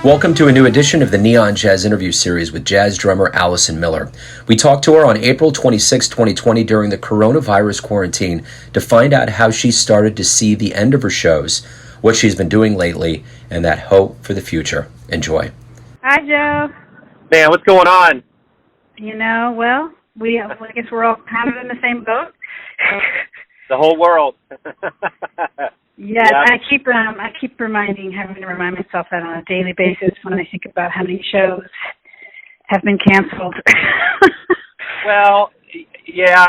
Welcome to a new edition of the Neon Jazz interview series with jazz drummer Allison Miller. We talked to her on April 26, 2020 during the coronavirus quarantine to find out how she started to see the end of her shows, what she's been doing lately, and that hope for the future. Enjoy. Hi, Joe. Man, what's going on? Well, I guess we're all kind of in the same boat. The whole world. Yes, Yeah. I keep having to remind myself that on a daily basis when I think about how many shows have been canceled. Well, yeah,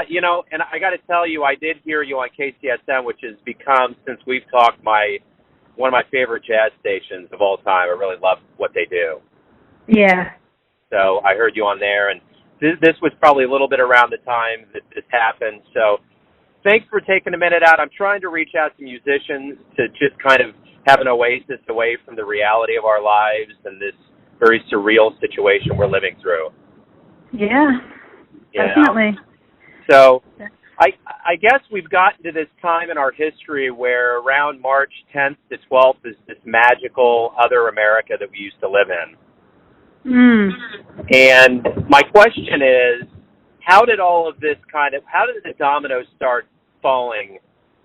and I got to tell you, I did hear you on Case DSM, which has become, since we've talked, one of my favorite jazz stations of all time. I really love what they do. Yeah. So I heard you on there, and this was probably a little bit around the time that this happened. So thanks for taking a minute out. I'm trying to reach out to musicians to just kind of have an oasis away from the reality of our lives and this very surreal situation we're living through. Yeah, definitely. So I guess we've gotten to this time in our history where around March 10th to 12th is this magical other America that we used to live in. And my question is, how did the dominoes start falling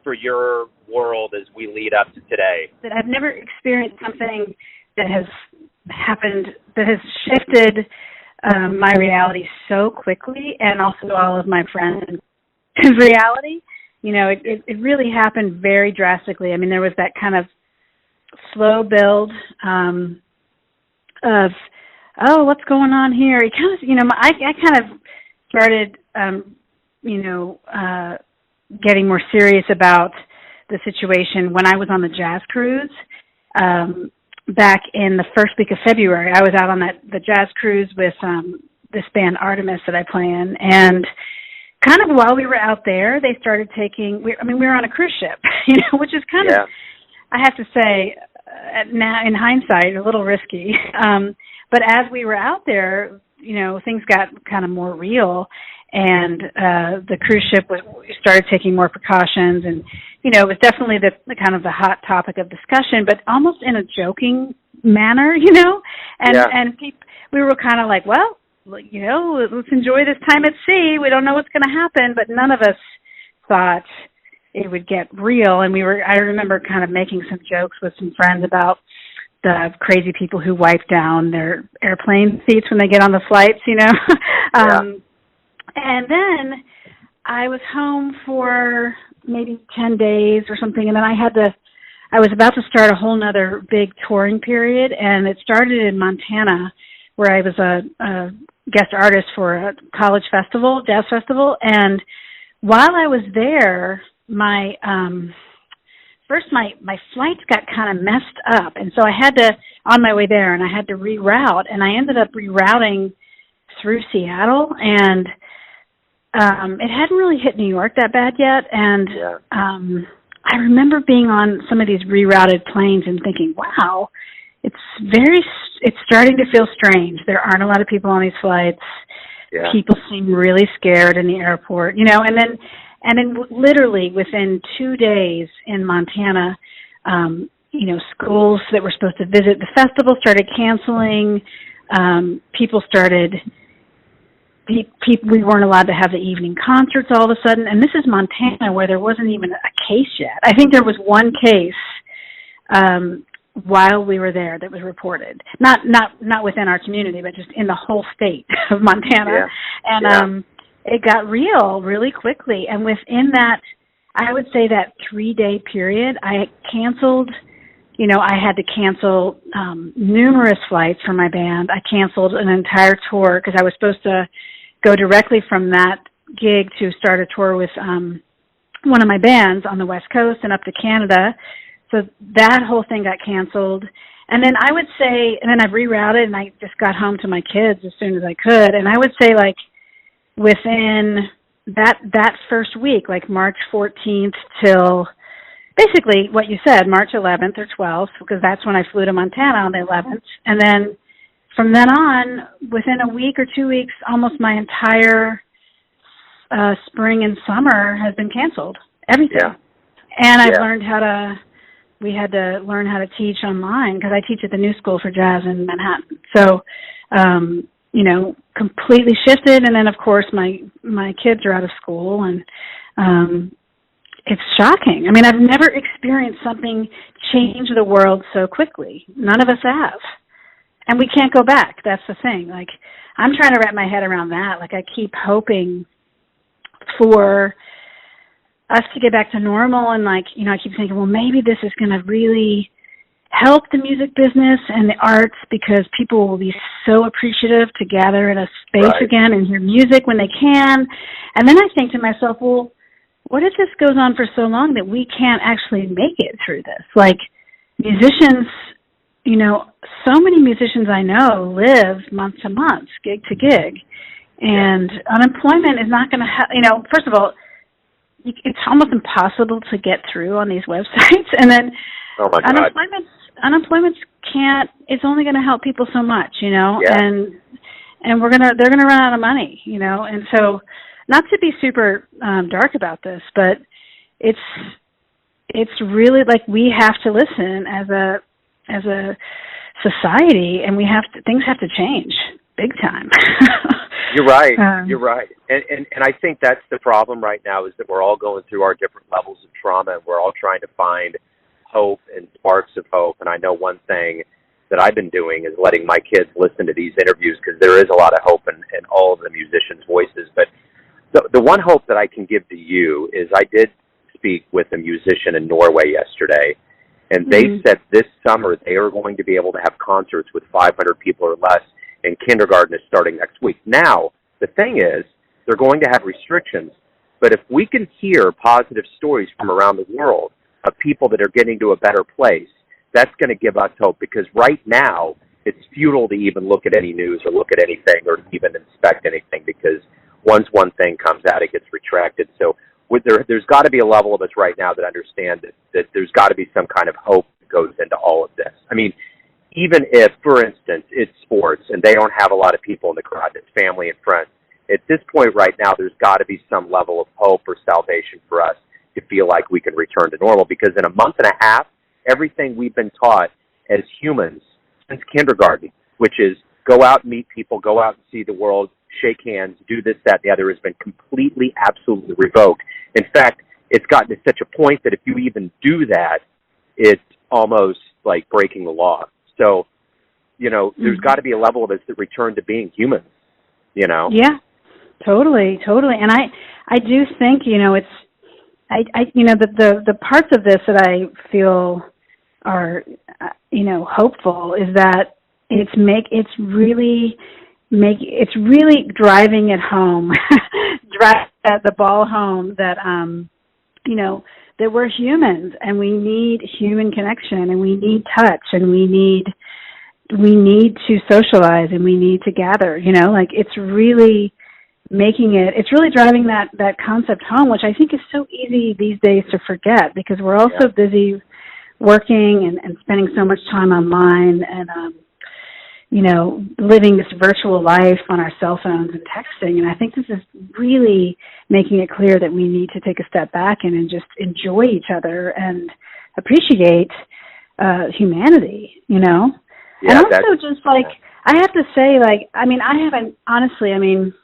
for your world as we lead up to today? That I've never experienced something that has happened, that has shifted my reality so quickly, and also all of my friends' reality. It really happened very drastically. I mean, there was that kind of slow build of, oh, what's going on here? It kind of, I kind of started, getting more serious about the situation when I was on the jazz cruise back in the first week of February. I was out on the jazz cruise with this band Artemis that I play in, and kind of while we were out there, they started taking. We were on a cruise ship, which is kind of, I have to say, now in hindsight, a little risky. But as we were out there, things got kind of more real. And the cruise ship started taking more precautions, and it was definitely the kind of the hot topic of discussion, but almost in a joking manner, And we were kind of like, well, let's enjoy this time at sea. We don't know what's going to happen, but none of us thought it would get real. And I remember kind of making some jokes with some friends about the crazy people who wipe down their airplane seats when they get on the flights, And then I was home for maybe 10 days or something, and then I was about to start a whole nother big touring period, and it started in Montana, where I was a guest artist for a college festival, jazz festival, and while I was there, my flights got kind of messed up, and so I had to, on my way there, and I had to reroute, and I ended up rerouting through Seattle, and it hadn't really hit New York that bad yet, and I remember being on some of these rerouted planes and thinking, wow, it's starting to feel strange. There aren't a lot of people on these flights. Yeah. People seem really scared in the airport, and then literally within 2 days in Montana, schools that were supposed to visit the festival started canceling. We weren't allowed to have the evening concerts all of a sudden, and this is Montana, where there wasn't even a case yet. I think there was one case while we were there that was reported, not within our community, but just in the whole state of Montana. Yeah. And it got real really quickly, and within that, I would say that 3-day period, I canceled. I had to cancel numerous flights for my band. I canceled an entire tour because I was supposed to go directly from that gig to start a tour with one of my bands on the West Coast and up to Canada. So that whole thing got canceled. And then I would say, and then I rerouted and I just got home to my kids as soon as I could. And I would say like within that first week, like March 14th till basically what you said, March 11th or 12th, because that's when I flew to Montana on the 11th. And then from then on, within a week or 2 weeks, almost my entire spring and summer has been canceled. Everything. Yeah. And I've learned how to we had to learn how to teach online because I teach at the New School for Jazz in Manhattan. So, you know, completely shifted. And then, of course, my kids are out of school, and it's shocking. I mean, I've never experienced something change the world so quickly. None of us have. And we can't go back. That's the thing. Like, I'm trying to wrap my head around that. Like, I keep hoping for us to get back to normal, and, like, you know, I keep thinking, well, maybe this is going to really help the music business and the arts because people will be so appreciative to gather in a space again and hear music when they can. And then I think to myself, well, what if this goes on for so long that we can't actually make it through this? Like, musicians, you know, so many musicians I know live month to month, gig to gig, and unemployment is not going to you know, first of all, it's almost impossible to get through on these websites, and then unemployment can't, it's only going to help people so much, you know, and they're going to run out of money, you know, and so, not to be super dark about this, but it's really like we have to listen as a society, and things have to change big time. You're right. You're right. And I think that's the problem right now, is that we're all going through our different levels of trauma, and we're all trying to find hope and sparks of hope. And I know one thing that I've been doing is letting my kids listen to these interviews, because there is a lot of hope in all of the musicians' voices. But the one hope that I can give to you is I did speak with a musician in Norway yesterday, and they said this summer they are going to be able to have concerts with 500 people or less, and kindergarten is starting next week. Now, the thing is, they're going to have restrictions, but if we can hear positive stories from around the world of people that are getting to a better place, that's going to give us hope, because right now it's futile to even look at any news or look at anything or even inspect anything, because once one thing comes out, it gets retracted. So there's got to be a level of us right now that understand that there's got to be some kind of hope that goes into all of this. I mean, even if, for instance, it's sports and they don't have a lot of people in the crowd, it's family and friends, at this point right now, there's got to be some level of hope or salvation for us to feel like we can return to normal, because in a month and a half, everything we've been taught as humans since kindergarten, which is go out and meet people, go out and see the world, shake hands, do this, that, the other, has been completely, absolutely revoked. In fact, it's gotten to such a point that if you even do that, it's almost like breaking the law. So, you know, there's got to be a level of us that return to being humans, you know? Yeah, totally. And I do think, you know, you know, the parts of this that I feel are, you know, hopeful is that it's really driving it home, drive the ball home that, you know, that we're humans and we need human connection and we need touch and we need to socialize and we need to gather, you know, like it's really driving that concept home, which I think is so easy these days to forget, because we're all so busy working and spending so much time online and, you know, living this virtual life on our cell phones and texting. And I think this is really making it clear that we need to take a step back and just enjoy each other and appreciate humanity, you know? Yeah, and also just like, I have to say, like, I mean, I haven't, honestly, I mean,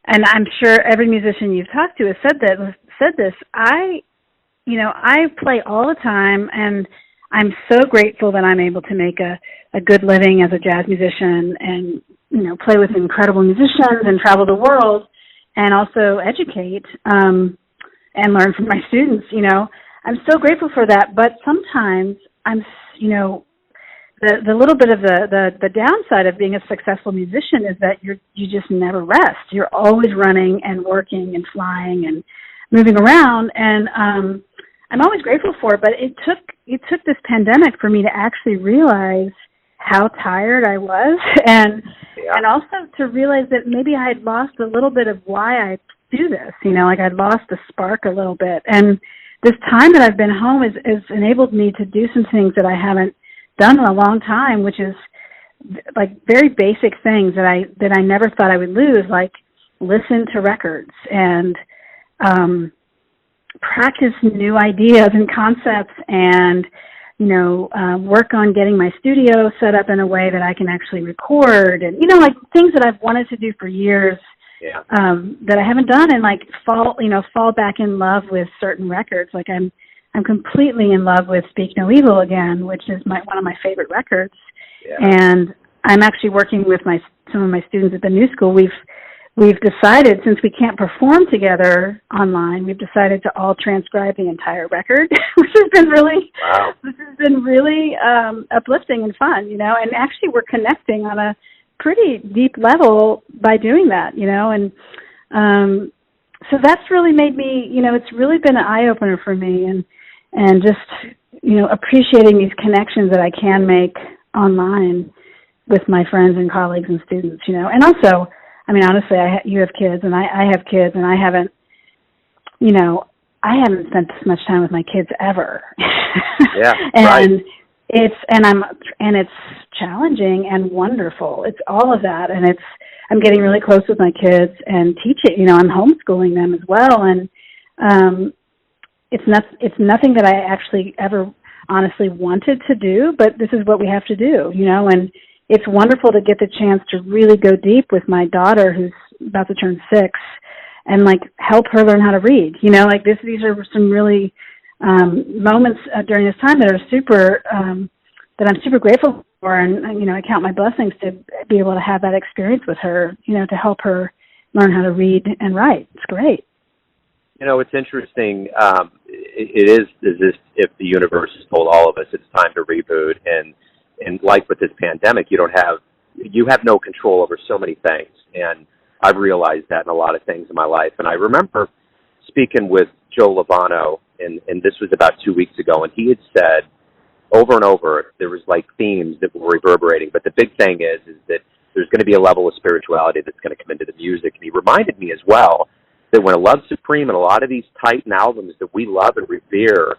and I'm sure every musician you've talked to has said this, I play all the time, and I'm so grateful that I'm able to make a good living as a jazz musician and, you know, play with incredible musicians and travel the world and also educate and learn from my students, you know. I'm so grateful for that, but sometimes I'm, you know, the little bit of the downside of being a successful musician is that you just never rest. You're always running and working and flying and moving around, and I'm always grateful for it, but it took this pandemic for me to actually realize how tired I was and also to realize that maybe I had lost a little bit of why I do this, you know, like I'd lost the spark a little bit. And this time that I've been home has enabled me to do some things that I haven't done in a long time, which is like very basic things that I never thought I would lose, like listen to records and practice new ideas and concepts and work on getting my studio set up in a way that I can actually record, and like things that I've wanted to do for years. Yeah. That I haven't done, and like fall back in love with certain records. Like I'm completely in love with Speak No Evil again, which is one of my favorite records. Yeah. And I'm actually working with some of my students at the new school. We've decided, since we can't perform together online, we've decided to all transcribe the entire record, which has been really uplifting and fun, and actually we're connecting on a pretty deep level by doing that, and so that's really made me, it's really been an eye-opener for me, and just, appreciating these connections that I can make online with my friends and colleagues and students, and also, honestly, you have kids and I have kids, and I haven't spent this much time with my kids ever. Yeah. And right. It's challenging and wonderful. It's all of that, and I'm getting really close with my kids and teaching. I'm homeschooling them as well, and it's nothing that I actually ever honestly wanted to do, but this is what we have to do. And it's wonderful to get the chance to really go deep with my daughter, who's about to turn 6, and help her learn how to read. These are some really moments during this time that I'm super grateful for, and I count my blessings to be able to have that experience with her, to help her learn how to read and write. It's great. It's interesting. It is as if the universe has told all of us it's time to reboot, and like with this pandemic, you have no control over so many things, and I've realized that in a lot of things in my life. And I remember speaking with Joe Lovano, and this was about 2 weeks ago, and he had said over and over, there was themes that were reverberating, but the big thing is that there's going to be a level of spirituality that's going to come into the music. And he reminded me as well that when Love Supreme and a lot of these Titan albums that we love and revere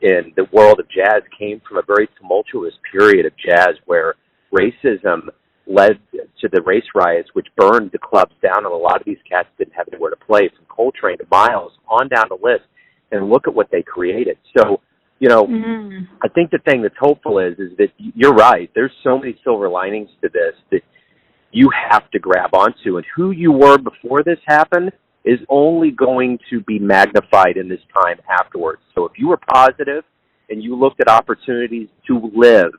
in the world of jazz came from a very tumultuous period of jazz where racism led to the race riots, which burned the clubs down, and a lot of these cats didn't have anywhere to play, from Coltrane to Miles, on down the list, and look at what they created. So, I think the thing that's hopeful is that you're right. There's so many silver linings to this that you have to grab onto, and who you were before this happened is only going to be magnified in this time afterwards. So if you were positive and you looked at opportunities to live,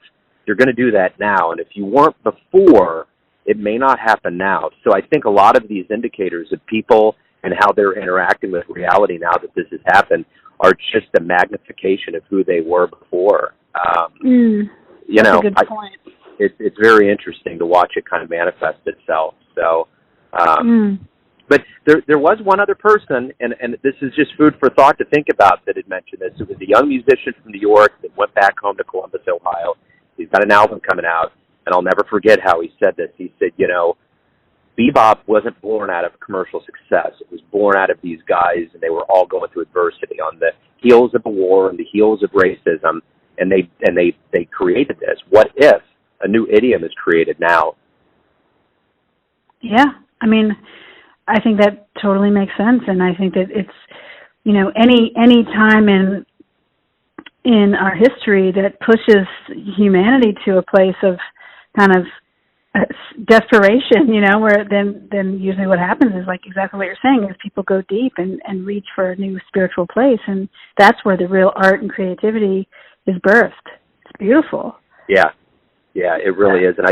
you're going to do that now. And if you weren't before, it may not happen now. So I think a lot of these indicators of people and how they're interacting with reality now that this has happened are just a magnification of who they were before. That's a good point. It's very interesting to watch it kind of manifest itself. So, but there was one other person, and this is just food for thought to think about, that had mentioned this. It was a young musician from New York that went back home to Columbus, Ohio. He's got an album coming out, and I'll never forget how he said this. He said, bebop wasn't born out of commercial success. It was born out of these guys, and they were all going through adversity on the heels of a war and the heels of racism, and they created this. What if a new idiom is created now? Yeah, I think that totally makes sense, and I think that it's, any time in our history that pushes humanity to a place of kind of desperation, where then usually what happens is exactly what you're saying, is people go deep and reach for a new spiritual place, and that's where the real art and creativity is birthed. It's beautiful. Yeah, it really is, and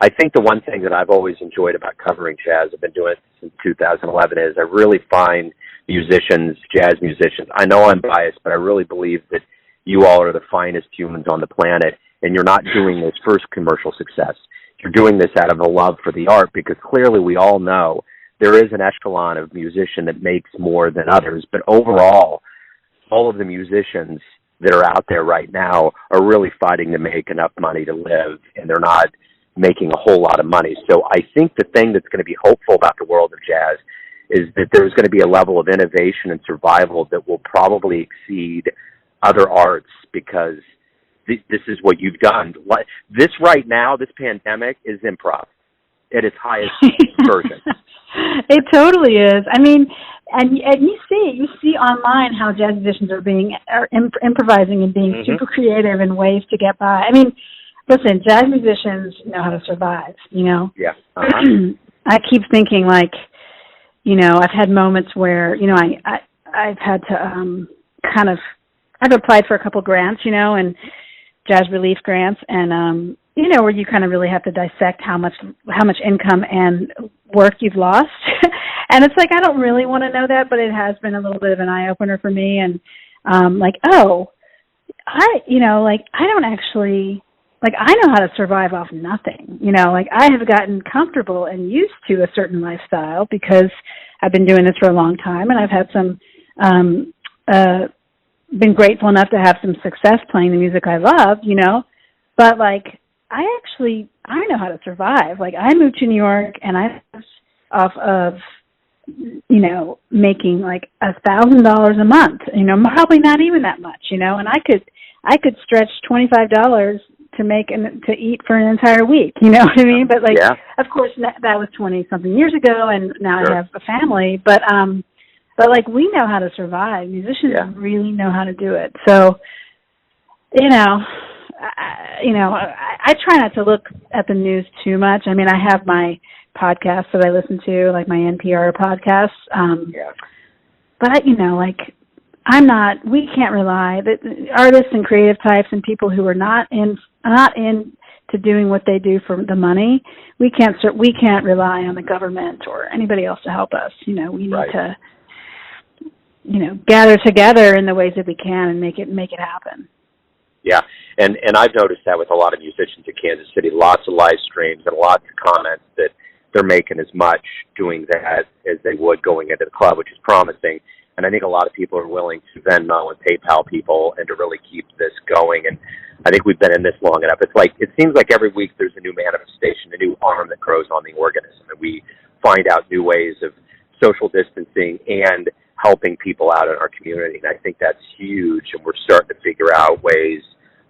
I think the one thing that I've always enjoyed about covering jazz, I've been doing it since 2011, is I really find musicians, jazz musicians, I know I'm biased, but I really believe that you all are the finest humans on the planet, and you're not doing this for commercial success. You're doing this out of a love for the art, because clearly we all know there is an echelon of musician that makes more than others, but overall, all of the musicians that are out there right now are really fighting to make enough money to live, and they're not making a whole lot of money. So I think the thing that's going to be hopeful about the world of jazz is that there's going to be a level of innovation and survival that will probably exceed other arts, because this is what you've done. This right now, this pandemic, is improv at its highest version. It totally is. and you see online how jazz musicians are improvising and being super creative in ways to get by. I mean, listen, jazz musicians know how to survive. You know. Yeah. I keep thinking, like, you know, I've had moments where, you know, I've had to I've applied for a couple grants, you know, and jazz relief grants, and you know, where you kind of really have to dissect how much income and work you've lost. And it's like, I don't really want to know that, but it has been a little bit of an eye opener for me. And like, oh, I don't actually, like, I know how to survive off nothing. You know, like, I have gotten comfortable and used to a certain lifestyle because I've been doing this for a long time, and I've had been grateful enough to have some success playing the music I love, you know. But, like, I know how to survive. Like, I moved to New York, and I was off of, you know, making like $1,000 a month, you know, probably not even that much, you know, and I could stretch $25 to eat for an entire week, you know what I mean? But, like, of course, that was 20 something years ago, and now I have a family, but like, we know how to survive. Musicians really know how to do it. So, you know, I try not to look at the news too much. I mean, I have my podcasts that I listen to, like my NPR podcasts. But, you know, like, we can't rely, the artists and creative types and people who are not into doing what they do for the money, we can't rely on the government or anybody else to help us. You know, we need to, you know, gather together in the ways that we can and make it happen. Yeah, and I've noticed that with a lot of musicians in Kansas City, lots of live streams and lots of comments that they're making as much doing that as they would going into the club, which is promising. And I think a lot of people are willing to Venmo and PayPal people and to really keep this going. And I think we've been in this long enough. It's like, it seems like every week there's a new manifestation, a new arm that grows on the organism, and we find out new ways of social distancing and helping people out in our community. And I think that's huge, and we're starting to figure out ways,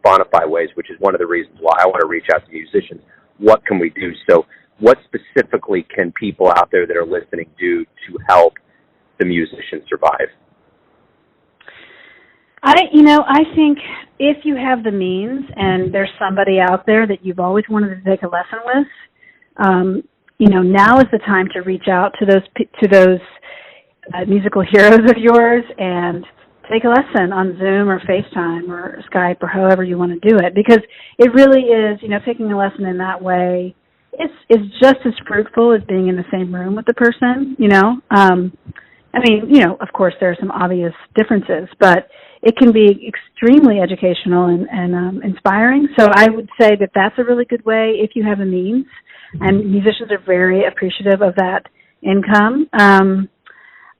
bona fide ways, which is one of the reasons why I want to reach out to musicians. What can we do? So what specifically can people out there that are listening do to help the musicians survive? I think if you have the means and there's somebody out there that you've always wanted to take a lesson with, you know, now is the time to reach out to those musical heroes of yours and take a lesson on Zoom or FaceTime or Skype or however you want to do it, because it really is, you know, taking a lesson in that way is just as fruitful as being in the same room with the person, you know. I mean, you know, of course there are some obvious differences, but it can be extremely educational and inspiring. So I would say that that's a really good way if you have the means, and musicians are very appreciative of that income.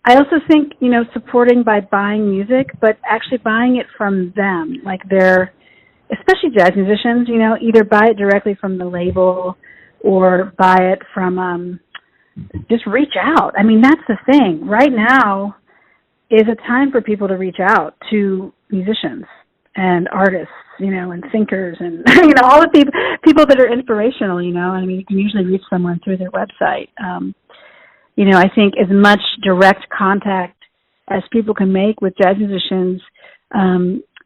I also think, you know, supporting by buying music, but actually buying it from them, like especially jazz musicians, you know, either buy it directly from the label or buy it from, just reach out. I mean, that's the thing. Right now is a time for people to reach out to musicians and artists, you know, and thinkers and, you know, all the people that are inspirational, you know. I mean, you can usually reach someone through their website. You know, I think as much direct contact as people can make with jazz musicians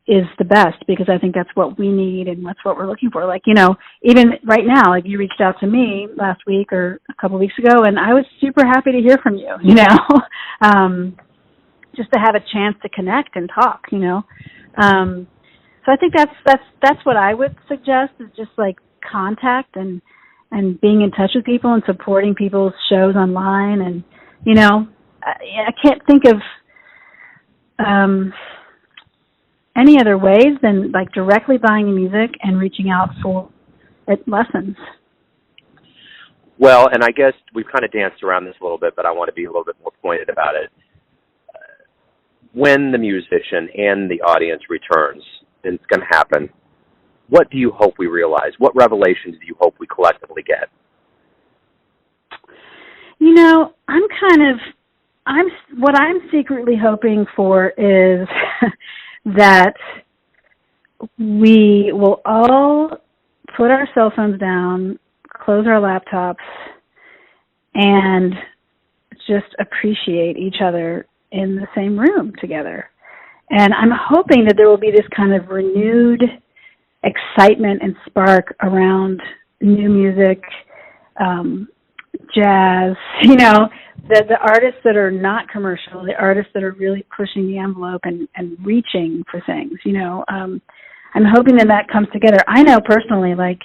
is the best, because I think that's what we need and that's what we're looking for. Like, you know, even right now, like, you reached out to me last week or a couple of weeks ago, and I was super happy to hear from you, you know, just to have a chance to connect and talk, you know. So I think that's what I would suggest, is just like contact and being in touch with people and supporting people's shows online. And, you know, I can't think of any other ways than like directly buying music and reaching out for lessons. Well, and I guess we've kind of danced around this a little bit, but I want to be a little bit more pointed about it. When the musician and the audience returns, and it's going to happen, what do you hope we realize? What revelations do you hope we collectively get? You know, what I'm secretly hoping for is that we will all put our cell phones down, close our laptops, and just appreciate each other in the same room together. And I'm hoping that there will be this kind of renewed excitement and spark around new music, jazz, the artists that are not commercial, the artists that are really pushing the envelope and reaching for things, I'm hoping that comes together. I know personally, like,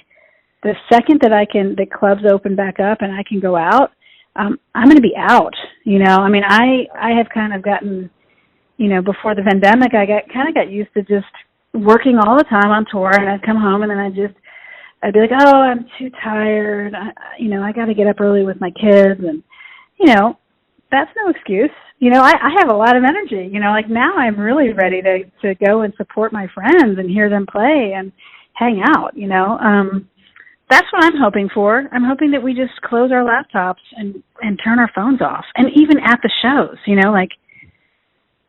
the second that the clubs open back up and I can go out, I'm going to be out, I have kind of gotten, before the pandemic, I got used to just working all the time on tour, and I'd come home and then I'd be like, oh, I'm too tired. I got to get up early with my kids, and, that's no excuse. I have a lot of energy, like now I'm really ready to go and support my friends and hear them play and hang out, That's what I'm hoping for. I'm hoping that we just close our laptops and turn our phones off. And even at the shows,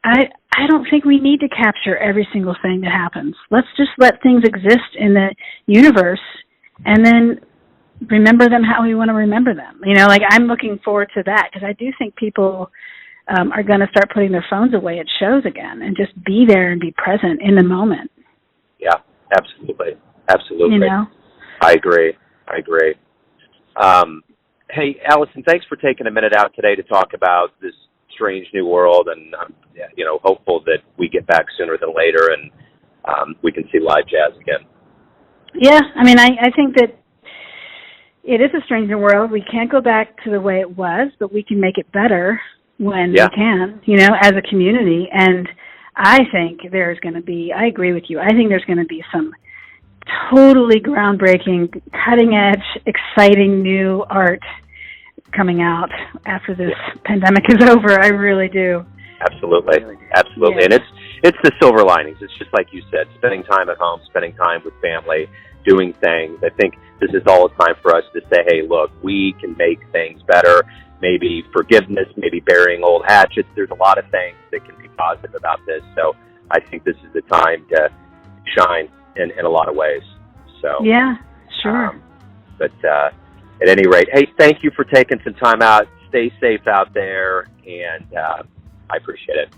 I don't think we need to capture every single thing that happens. Let's just let things exist in the universe and then remember them how we want to remember them. I'm looking forward to that, because I do think people are going to start putting their phones away at shows again and just be there and be present in the moment. Yeah, absolutely. Absolutely. I agree. Hey, Allison, thanks for taking a minute out today to talk about this strange new world, and I'm hopeful that we get back sooner than later and we can see live jazz again. Yeah, I think that it is a strange new world. We can't go back to the way it was, but we can make it better when we can, as a community. And I think I agree with you, I think there's going to be some totally groundbreaking, cutting-edge, exciting new art coming out after this pandemic is over. I really do. Absolutely. Yeah. And it's the silver linings. It's just like you said, spending time at home, spending time with family, doing things. I think this is all a time for us to say, hey, look, we can make things better. Maybe forgiveness, maybe burying old hatchets. There's a lot of things that can be positive about this. So I think this is the time to shine in a lot of ways. So yeah, sure. But at any rate, hey, thank you for taking some time out. Stay safe out there, and I appreciate it.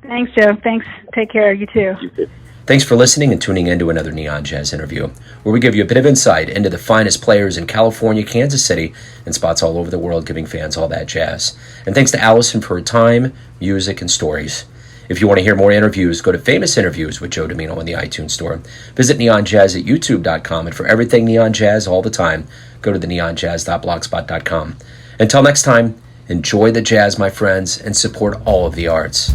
Thanks, Joe. Thanks. Take care. You too. You too. Thanks for listening and tuning in to another Neon Jazz interview, where we give you a bit of insight into the finest players in California, Kansas City, and spots all over the world, giving fans all that jazz. And thanks to Allison for her time, music, and stories. If you want to hear more interviews, go to Famous Interviews with Joe Domino in the iTunes Store. Visit neonjazz at youtube.com, and for everything Neon Jazz all the time, go to the neonjazz.blogspot.com. Until next time, enjoy the jazz, my friends, and support all of the arts.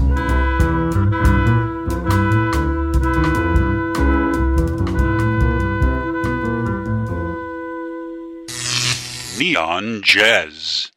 Neon Jazz.